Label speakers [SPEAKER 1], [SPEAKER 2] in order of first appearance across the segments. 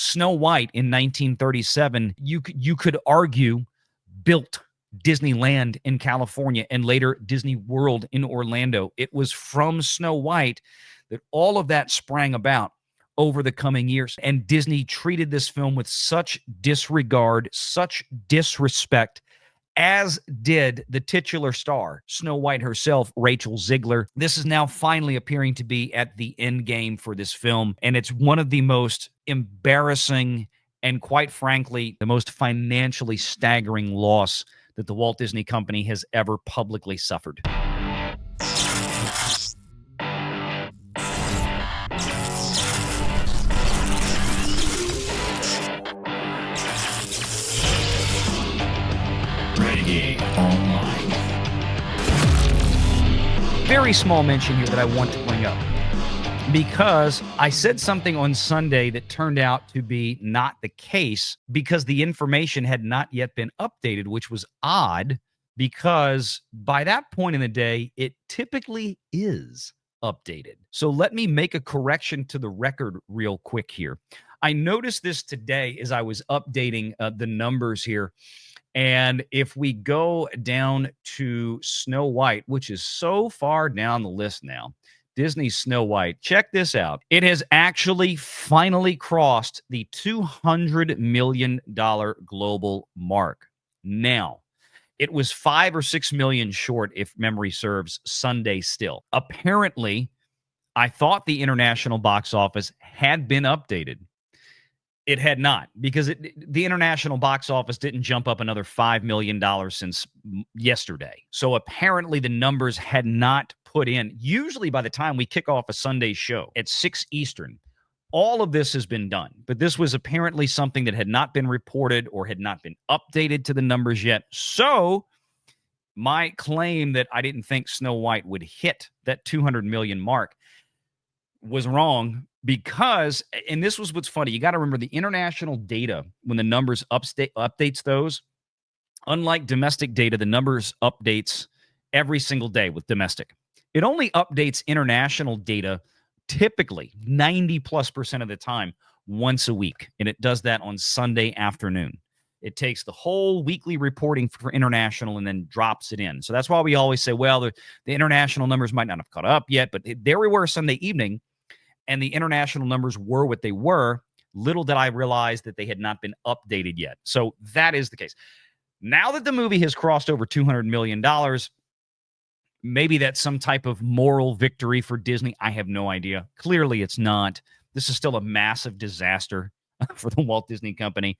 [SPEAKER 1] Snow White in 1937, you could argue, built Disneyland in California and later Disney World in Orlando. It was from Snow White that all of that sprang about over the coming years. And Disney treated this film with such disregard, such disrespect, as did the titular star, Snow White herself, Rachel Zegler. This is now finally appearing to be at the end game for this film, and it's one of the most embarrassing and, quite frankly, the most financially staggering loss that the Walt Disney Company has ever publicly suffered. Renegade Online. Very small mention here that I want to bring up, because I said something on Sunday that turned out to be not the case because the information had not yet been updated, which was odd because by that point in the day, it typically is updated. So let me make a correction to the record real quick here. I noticed this today as I was updating the numbers here. And if we go down to Snow White, which is so far down the list now, Disney Snow White, check this out. It has actually finally crossed the $200 million global mark. Now, it was 5 or 6 million short, if memory serves, Sunday still. Apparently, I thought the international box office had been updated. It had not, because the international box office didn't jump up another $5 million since yesterday. So apparently the numbers had not put in. Usually by the time we kick off a Sunday show at 6 Eastern, all of this has been done. But this was apparently something that had not been reported or had not been updated to the numbers yet. So my claim that I didn't think Snow White would hit that 200 million mark was wrong, because, and this was what's funny, you got to remember the international data, when the numbers updates those, unlike domestic data, the numbers updates every single day with domestic. It only updates international data typically 90+% of the time once a week, and it does that on Sunday afternoon. It takes the whole weekly reporting for international and then drops it in. So that's why we always say, well, the international numbers might not have caught up yet, but there we were Sunday evening, and the international numbers were what they were. Little did I realize that they had not been updated yet. So that is the case. Now that the movie has crossed over $200 million, maybe that's some type of moral victory for Disney. I have no idea. Clearly, it's not. This is still a massive disaster for the Walt Disney Company.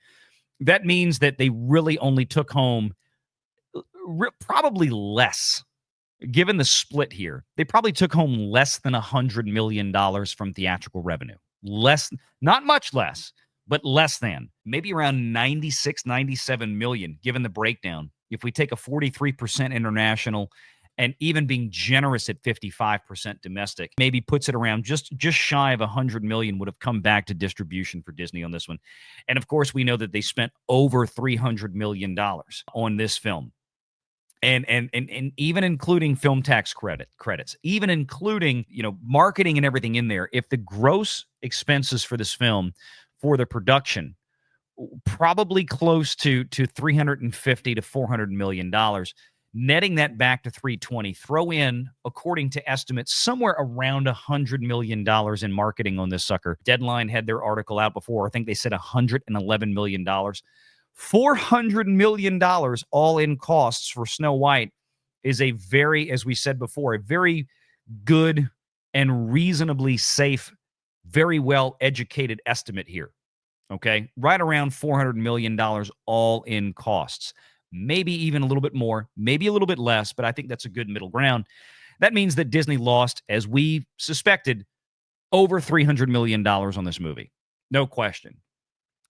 [SPEAKER 1] That means that they really only took home probably less. Given the split here, they probably took home less than $100 million from theatrical revenue. Less, not much less, but less than. Maybe around 96, 97 million, given the breakdown. If we take a 43% international and even being generous at 55% domestic, maybe puts it around just shy of 100 million would have come back to distribution for Disney on this one. And of course, we know that they spent over $300 million on this film. And even including film tax credits, even including, marketing and everything in there, if the gross expenses for this film for the production, probably close to $350 to $400 million, netting that back to 320, throw in, according to estimates, somewhere around $100 million in marketing on this sucker. Deadline had their article out before. I think they said $111 million. $400 million all in costs for Snow White is a very, as we said before, a very good and reasonably safe, very well educated estimate here. Okay, right around $400 million all in costs. Maybe even a little bit more, maybe a little bit less, but I think that's a good middle ground. That means that Disney lost, as we suspected, over $300 million on this movie. No question.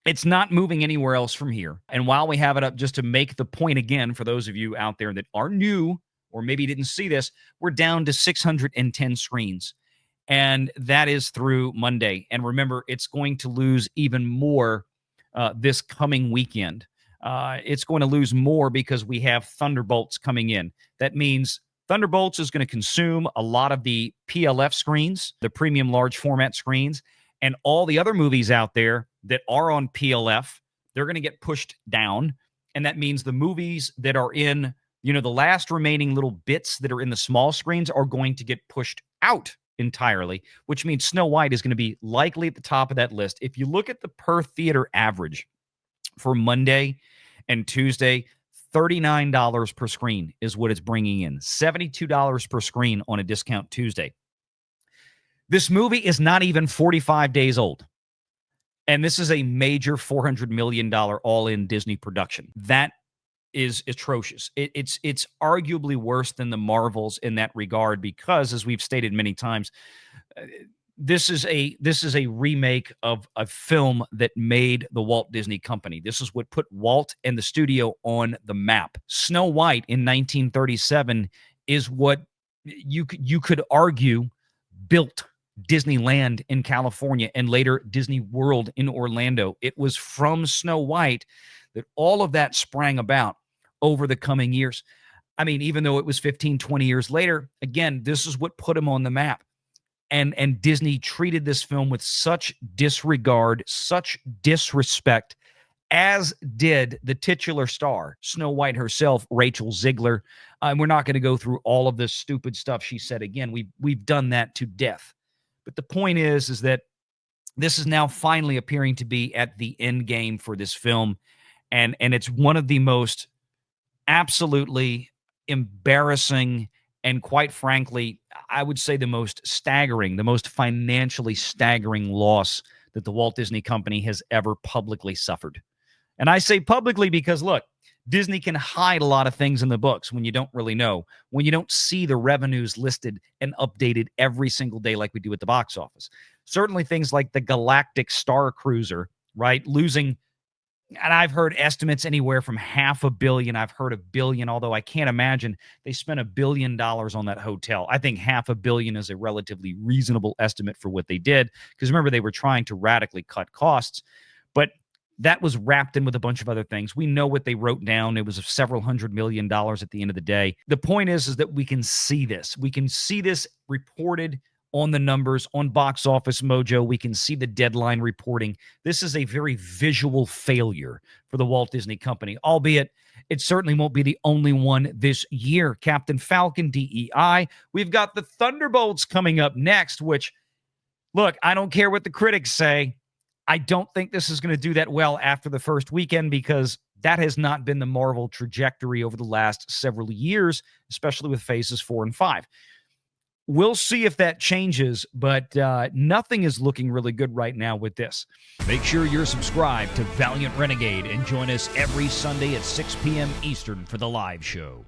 [SPEAKER 1] It's not moving anywhere else from here. And while we have it up, just to make the point again, for those of you out there that are new or maybe didn't see this, we're down to 610 screens. And that is through Monday. And remember, it's going to lose even more this coming weekend. It's going to lose more because we have Thunderbolts coming in. That means Thunderbolts is going to consume a lot of the PLF screens, the premium large format screens, And all the other movies out there that are on PLF, they're going to get pushed down. And that means the movies that are in, the last remaining little bits that are in the small screens are going to get pushed out entirely, which means Snow White is going to be likely at the top of that list. If you look at the per theater average for Monday and Tuesday, $39 per screen is what it's bringing in. $72 per screen on a discount Tuesday. This movie is not even 45 days old. And this is a major $400 million all-in Disney production. That is atrocious. It's arguably worse than the Marvels in that regard because, as we've stated many times, this is a remake of a film that made the Walt Disney Company. This is what put Walt and the studio on the map. Snow White in 1937 is what you could argue built Disneyland in California and later Disney World in Orlando. It was from Snow White that all of that sprang about over the coming years. I mean, even though it was 15, 20 years later, again, this is what put him on the map. And Disney treated this film with such disregard, such disrespect, as did the titular star, Snow White herself, Rachel Zegler. We're not going to go through all of this stupid stuff she said again. We've done that to death. But the point is that this is now finally appearing to be at the end game for this film. And it's one of the most absolutely embarrassing and, quite frankly, I would say the most staggering, the most financially staggering loss that the Walt Disney Company has ever publicly suffered. And I say publicly because, look, Disney can hide a lot of things in the books when you don't really know, when you don't see the revenues listed and updated every single day like we do at the box office. Certainly things like the Galactic Star Cruiser, right, losing, and I've heard estimates anywhere from $500 million. I've heard $1 billion, although I can't imagine they spent $1 billion on that hotel. I think $500 million is a relatively reasonable estimate for what they did, because remember, they were trying to radically cut costs. But that was wrapped in with a bunch of other things. We know what they wrote down. It was several $100 million at the end of the day. The point is that we can see this. We can see this reported on the numbers, on Box Office Mojo. We can see the deadline reporting. This is a very visual failure for the Walt Disney Company, albeit it certainly won't be the only one this year. Captain Falcon, DEI. We've got the Thunderbolts coming up next, which, look, I don't care what the critics say. I don't think this is going to do that well after the first weekend, because that has not been the Marvel trajectory over the last several years, especially with phases 4 and 5. We'll see if that changes, but nothing is looking really good right now with this. Make sure you're subscribed to Valiant Renegade and join us every Sunday at 6 p.m. Eastern for the live show.